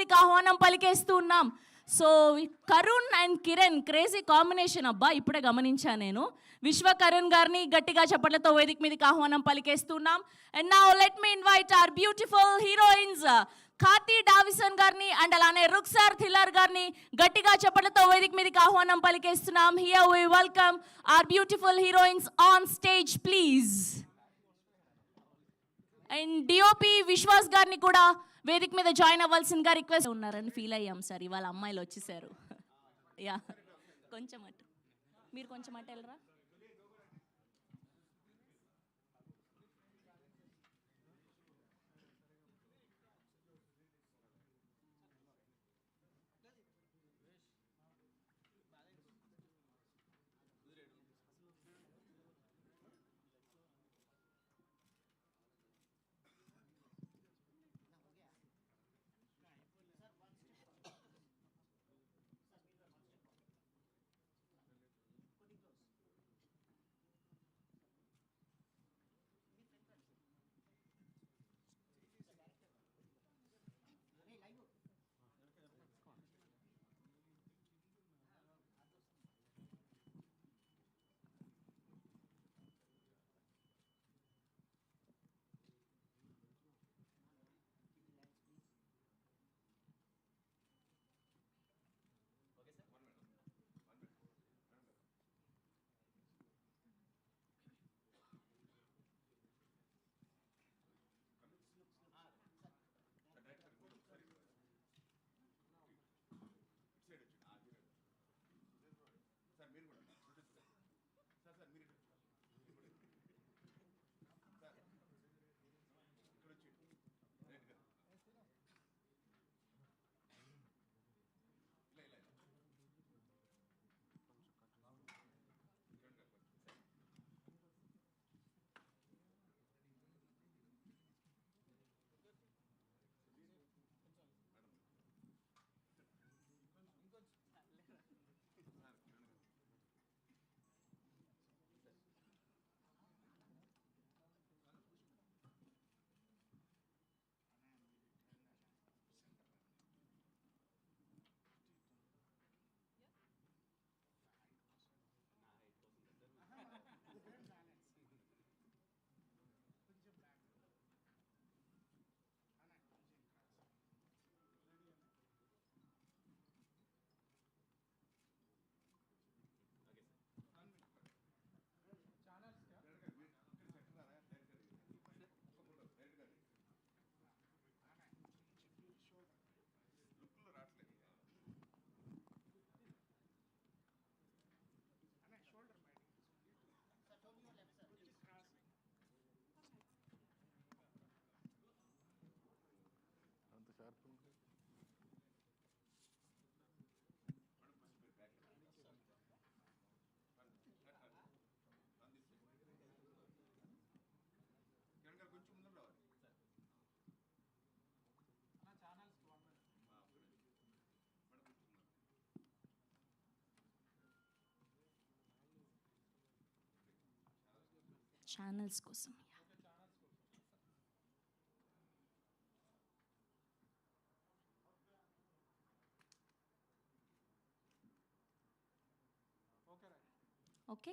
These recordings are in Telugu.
మీదకి ఆహ్వానం పలికేస్తూ ఉన్నాం. So Karun and Kiran crazy combination అబ్బా, ఇప్పుడే గమనించాను నేను. విశ్వ కరుణ్ గారిని గట్టిగా చప్పట్లతో వేదిక మీదకి ఆహ్వానం పలికేస్తున్నాం. And now let me invite our beautiful heroines Kathi Davison గారిని అండ్ అలానే రుక్సార్ థిల్లర్ గారిని గట్టిగా చప్పట్లతో వేదిక మీదకి ఆహ్వానం పలికేస్తున్నాం. Here we welcome our beautiful heroines on stage please. And DOP Vishwas గారిని కూడా వేదిక మీద జాయిన్ అవ్వాల్సిందిగా రిక్వెస్ట్ ఉన్నారని ఫీల్ అయ్యాం సార్. ఇవాళ అమ్మాయిలు వచ్చేసారు. యా కొంచెం అటు, మీరు కొంచెం అటు వెళ్ళరా. ఛానల్స్ కోసం ఓకే.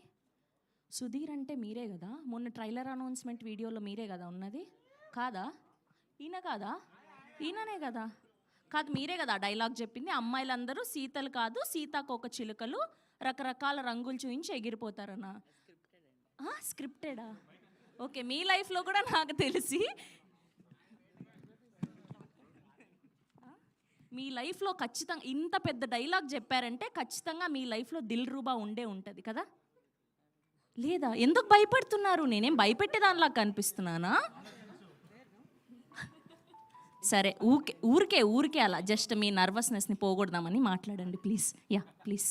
సుధీర్ అంటే మీరే కదా, మొన్న ట్రైలర్ అనౌన్స్మెంట్ వీడియోలో మీరే కదా ఉన్నది, కాదా? ఈయన కాదా? ఈయననే కదా? కాదు, మీరే కదా డైలాగ్ చెప్పింది, అమ్మాయిలందరూ సీతలు కాదు సీతాకోక చిలుకలు రకరకాల రంగులు చూయించి ఎగిరిపోతారనా? స్క్రిప్టెడా? ఓకే, మీ లైఫ్లో కూడా నాకు తెలిసి మీ లైఫ్లో ఖచ్చితంగా ఇంత పెద్ద డైలాగ్ చెప్పారంటే ఖచ్చితంగా మీ లైఫ్లో దిల్ రూబా ఉండే ఉంటుంది కదా, లేదా? ఎందుకు భయపడుతున్నారు? నేనేం భయపెట్టేదానిలా కనిపిస్తున్నానా? సరే, ఊరికే అలా జస్ట్ మీ నర్వస్నెస్ని పోగొడదామని మాట్లాడండి ప్లీజ్. Yeah please.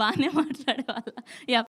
బాగానే మాట్లాడే వాళ్ళ. యా.